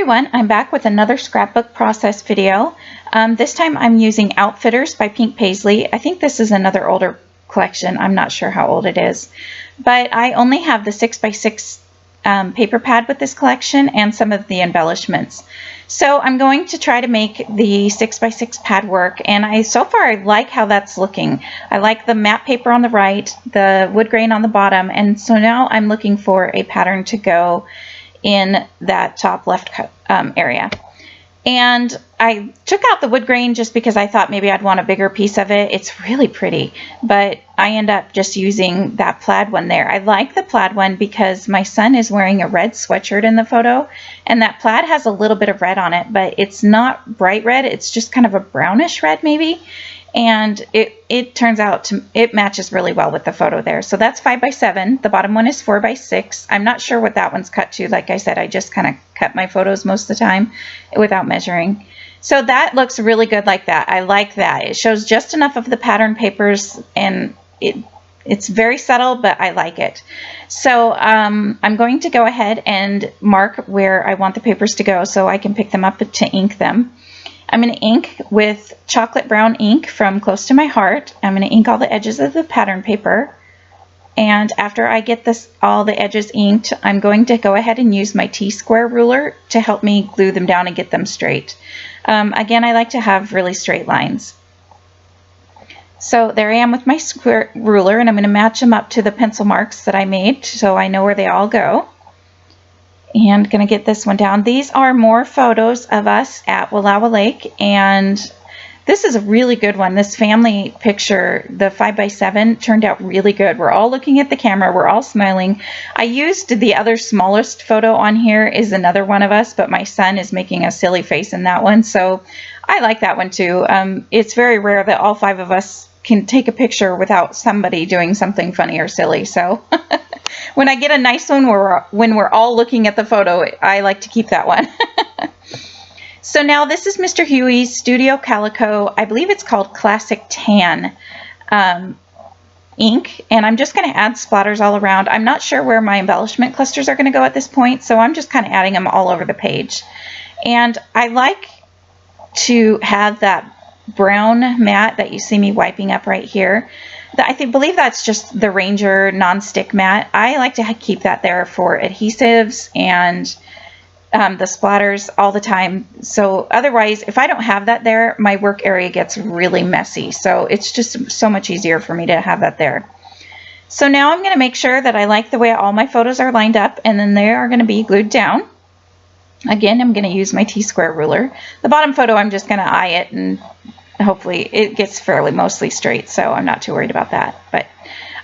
everyone, I'm back with another scrapbook process video. This time I'm using Outfitters by Pink Paisley. I think this is another older collection. I'm not sure how old it is. But I only have the 6x6 paper pad with this collection and some of the embellishments. So I'm going to try to make the 6x6 pad work, and so far I like how that's looking. I like the matte paper on the right, the wood grain on the bottom, and so now I'm looking for a pattern to go in that top left area. And I took out the wood grain just because I thought maybe I'd want a bigger piece of it. It's really pretty, but I end up just using that plaid one there. I like the plaid one because my son is wearing a red sweatshirt in the photo, and that plaid has a little bit of red on it, but it's not bright red. It's just kind of a brownish red maybe. And it turns out it matches really well with the photo there. So that's 5x7. The bottom one is 4x6. I'm not sure what that one's cut to. Like I said, I just kind of cut my photos most of the time without measuring. So that looks really good like that. I like that. It shows just enough of the pattern papers, and it's very subtle, but I like it. So I'm going to go ahead and mark where I want the papers to go so I can pick them up to ink them. I'm going to ink with chocolate brown ink from Close to My Heart. I'm going to ink all the edges of the pattern paper. And after I get all the edges inked, I'm going to go ahead and use my T-square ruler to help me glue them down and get them straight. Again, I like to have really straight lines. So there I am with my square ruler, and I'm going to match them up to the pencil marks that I made so I know where they all go. And going to get this one down. These are more photos of us at Wallowa Lake, and this is a really good one. This family picture, the 5x7, turned out really good. We're all looking at the camera. We're all smiling. I used the other smallest photo on here is another one of us, but my son is making a silly face in that one, so I like that one too. It's very rare that all 5 of us can take a picture without somebody doing something funny or silly, so when I get a nice one when we're all looking at the photo, I like to keep that one. So now this is Mr. Huey's Studio Calico. I believe it's called Classic Tan ink, and I'm just going to add splatters all around. I'm not sure where my embellishment clusters are going to go at this point, so I'm just kind of adding them all over the page. And I like to have that brown matte that you see me wiping up right here. I believe that's just the Ranger non-stick matte. I like to keep that there for adhesives and the splatters all the time. So otherwise, if I don't have that there, my work area gets really messy. So it's just so much easier for me to have that there. So now I'm going to make sure that I like the way all my photos are lined up, and then they are going to be glued down. Again, I'm going to use my T-square ruler. The bottom photo, I'm just going to eye it, and hopefully it gets fairly mostly straight, so I'm not too worried about that. But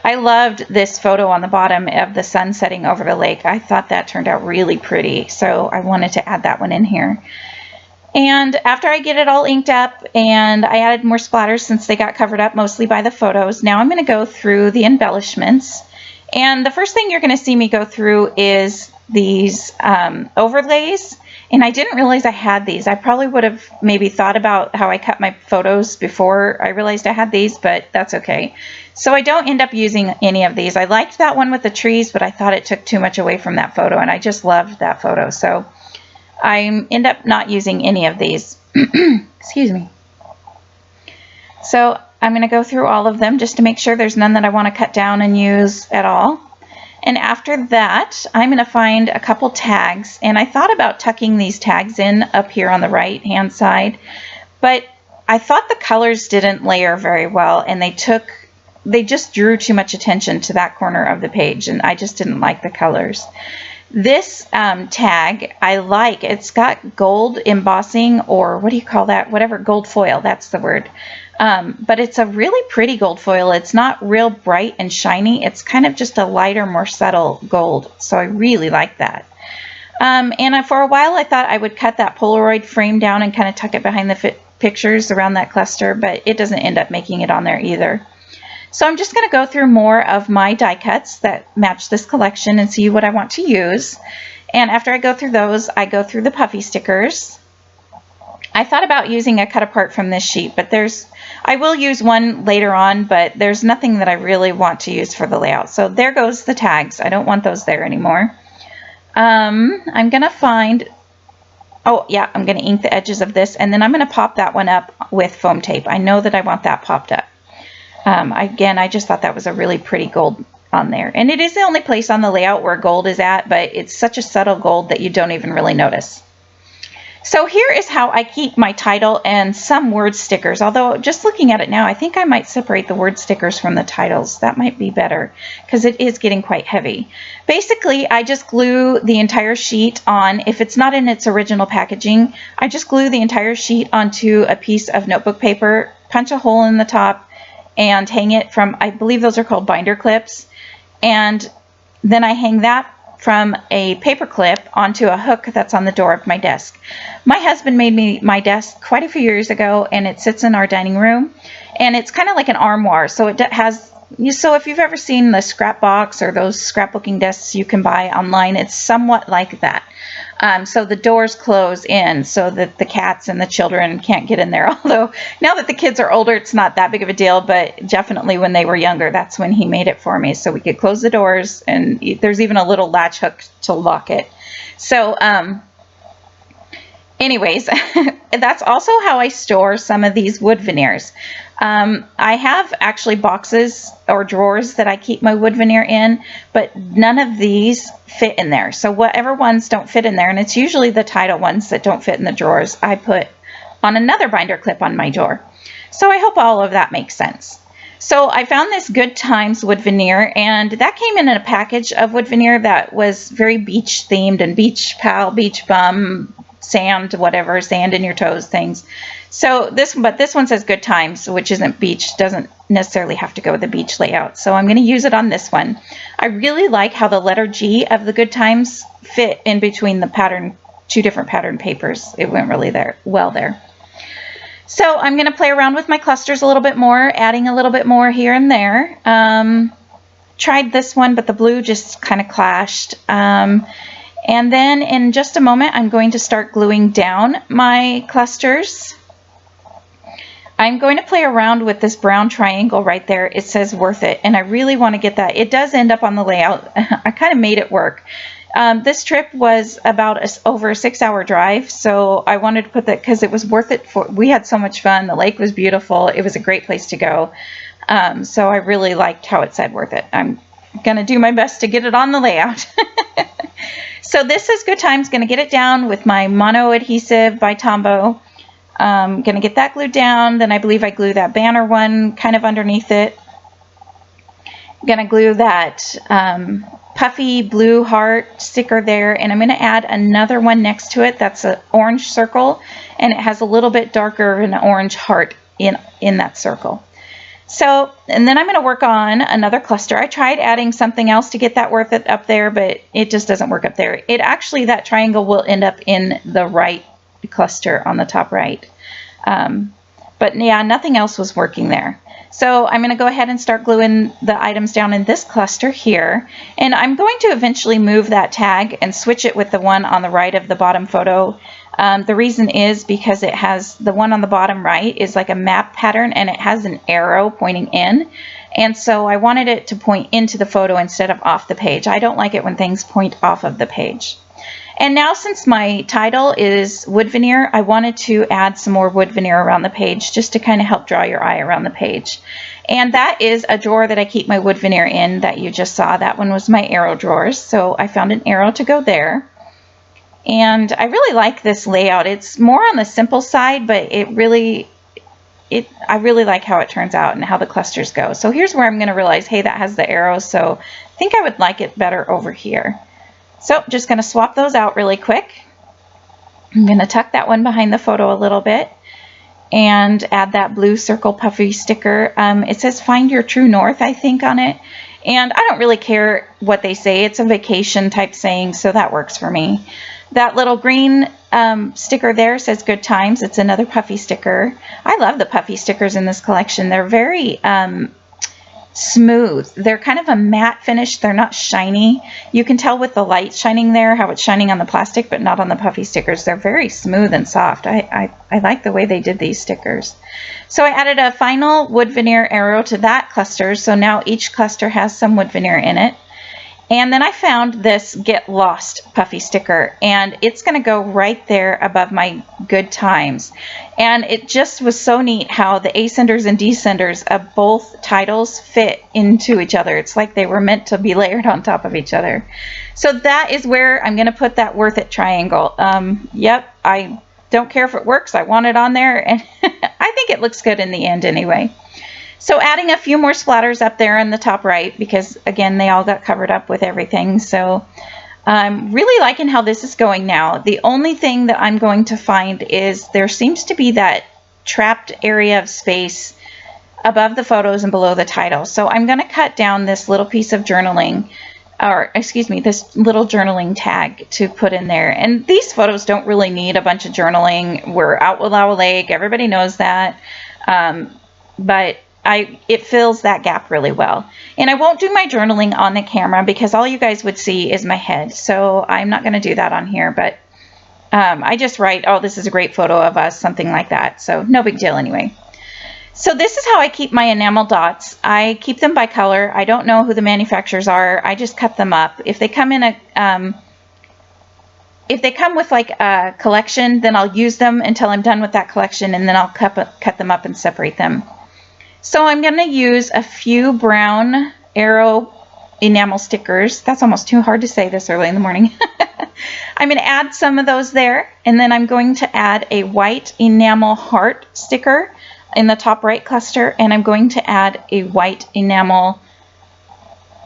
I loved this photo on the bottom of the sun setting over the lake. I thought that turned out really pretty, so I wanted to add that one in here. And after I get it all inked up, and I added more splatters since they got covered up mostly by the photos, now I'm going to go through the embellishments. And the first thing you're going to see me go through is these overlays. And I didn't realize I had these. I probably would have maybe thought about how I cut my photos before I realized I had these, but that's okay. So I don't end up using any of these. I liked that one with the trees, but I thought it took too much away from that photo, and I just loved that photo. So I end up not using any of these. Excuse me. So I'm going to go through all of them just to make sure there's none that I want to cut down and use at all. And after that, I'm going to find a couple tags, and I thought about tucking these tags in up here on the right hand side, but I thought the colors didn't layer very well, and they just drew too much attention to that corner of the page, and I just didn't like the colors. This tag I like. It's got gold embossing, or what do you call that? Whatever, gold foil, that's the word. But it's a really pretty gold foil. It's not real bright and shiny. It's kind of just a lighter, more subtle gold. So I really like that. And for a while I thought I would cut that Polaroid frame down and kind of tuck it behind the pictures around that cluster, but it doesn't end up making it on there either. So I'm just going to go through more of my die cuts that match this collection and see what I want to use. And after I go through those, I go through the puffy stickers. I thought about using a cut apart from this sheet, but I will use one later on, but there's nothing that I really want to use for the layout. So there goes the tags. I don't want those there anymore. I'm going to find Oh yeah, I'm going to ink the edges of this, and then I'm going to pop that one up with foam tape. I know that I want that popped up. Again, I just thought that was a really pretty gold on there. And it is the only place on the layout where gold is at, but it's such a subtle gold that you don't even really notice. So here is how I keep my title and some word stickers, although just looking at it now, I think I might separate the word stickers from the titles. That might be better because it is getting quite heavy. Basically, I just glue the entire sheet on. If it's not in its original packaging, I just glue the entire sheet onto a piece of notebook paper, punch a hole in the top, and hang it from, I believe those are called binder clips. And then I hang that from a paper clip onto a hook that's on the door of my desk. My husband made me my desk quite a few years ago, and it sits in our dining room, and it's kind of like an armoire. So it has, so if you've ever seen the scrap box or those scrapbooking desks you can buy online, it's somewhat like that. So the doors close in so that the cats and the children can't get in there. Although now that the kids are older, it's not that big of a deal, but definitely when they were younger, that's when he made it for me. So we could close the doors, and there's even a little latch hook to lock it. So anyways, that's also how I store some of these wood veneers. I have actually boxes or drawers that I keep my wood veneer in, but none of these fit in there. So whatever ones don't fit in there, and it's usually the title ones that don't fit in the drawers, I put on another binder clip on my door. So I hope all of that makes sense. So I found this Good Times wood veneer, and that came in a package of wood veneer that was very beach themed and beach pal, beach bum, sand, whatever, sand in your toes things. So this one says Good Times, which isn't beach, doesn't necessarily have to go with the beach layout. So I'm going to use it on this one. I really like how the letter G of the Good Times fit in between the pattern, two different pattern papers. It went really well there. So I'm going to play around with my clusters a little bit more, adding a little bit more here and there. Tried this one, but the blue just kind of clashed. And then in just a moment, I'm going to start gluing down my clusters. I'm going to play around with this brown triangle right there. It says worth it, and I really want to get that. It does end up on the layout. I kind of made it work. This trip was about over a 6-hour drive, so I wanted to put that because it was worth it. We had so much fun. The lake was beautiful. It was a great place to go. So I really liked how it said worth it. I'm going to do my best to get it on the layout. So this is Good Times. Going to get it down with my mono adhesive by Tombow. Going to get that glued down. Then I believe I glue that banner one kind of underneath it. Going to glue that puffy blue heart sticker there, and I'm going to add another one next to it. That's an orange circle, and it has a little bit darker of an orange heart in that circle. So, and then I'm going to work on another cluster. I tried adding something else to get that worth it up there, but it just doesn't work up there. It actually, that triangle will end up in the right cluster on the top right. But yeah, nothing else was working there. So I'm going to go ahead and start gluing the items down in this cluster here. And I'm going to eventually move that tag and switch it with the one on the right of the bottom photo. The reason is because it has, the one on the bottom right is like a map pattern, and it has an arrow pointing in. And so I wanted it to point into the photo instead of off the page. I don't like it when things point off of the page. And now, since my title is wood veneer, I wanted to add some more wood veneer around the page just to kind of help draw your eye around the page. And that is a drawer that I keep my wood veneer in that you just saw. That one was my arrow drawers. So I found an arrow to go there. And I really like this layout. It's more on the simple side, but I really like how it turns out and how the clusters go. So here's where I'm going to realize, hey, that has the arrows, so I think I would like it better over here. So just going to swap those out really quick. I'm going to tuck that one behind the photo a little bit and add that blue circle puffy sticker. It says find your true north, I think, on it. And I don't really care what they say. It's a vacation type saying, so that works for me. That little green sticker there says Good Times. It's another puffy sticker. I love the puffy stickers in this collection. They're very smooth. They're kind of a matte finish. They're not shiny. You can tell with the light shining there how it's shining on the plastic, but not on the puffy stickers. They're very smooth and soft. I like the way they did these stickers. So I added a final wood veneer arrow to that cluster. So now each cluster has some wood veneer in it. And then I found this Get Lost puffy sticker, and it's going to go right there above my Good Times. And it just was so neat how the ascenders and descenders of both titles fit into each other. It's like they were meant to be layered on top of each other. So that is where I'm going to put that Worth It triangle. Yep, I don't care if it works. I want it on there, and I think it looks good in the end anyway. So adding a few more splatters up there in the top right, because again, they all got covered up with everything. So I'm really liking how this is going now. The only thing that I'm going to find is there seems to be that trapped area of space above the photos and below the title. So I'm going to cut down this little piece of journaling, or excuse me, this little journaling tag to put in there. And these photos don't really need a bunch of journaling. We're out with Owl Lake. Everybody knows that. But it fills that gap really well. And I won't do my journaling on the camera because all you guys would see is my head. So I'm not going to do that on here, but I just write, oh, this is a great photo of us, something like that. So no big deal anyway. So this is how I keep my enamel dots. I keep them by color. I don't know who the manufacturers are. I just cut them up. If they come in if they come with like a collection, then I'll use them until I'm done with that collection, and then I'll cut them up and separate them. So I'm going to use a few brown arrow enamel stickers. That's almost too hard to say this early in the morning. I'm going to add some of those there, and then I'm going to add a white enamel heart sticker in the top right cluster, and I'm going to add a white enamel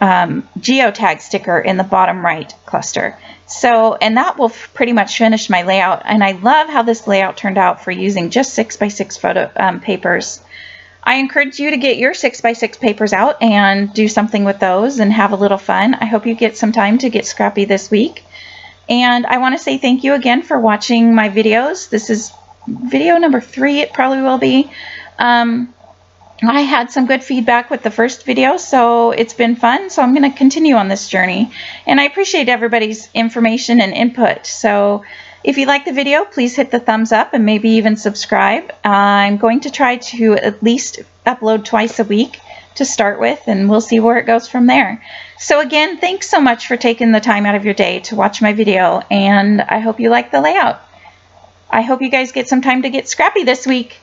geotag sticker in the bottom right cluster. So, and that will pretty much finish my layout, and I love how this layout turned out for using just 6x6 photo papers. I encourage you to get your 6x6 papers out and do something with those and have a little fun. I hope you get some time to get scrappy this week. And I want to say thank you again for watching my videos. This is video number 3, it probably will be. I had some good feedback with the first video, so it's been fun. So I'm going to continue on this journey. And I appreciate everybody's information and input. So if you like the video, please hit the thumbs up and maybe even subscribe. I'm going to try to at least upload twice a week to start with, and we'll see where it goes from there. So again, thanks so much for taking the time out of your day to watch my video, and I hope you like the layout. I hope you guys get some time to get scrappy this week.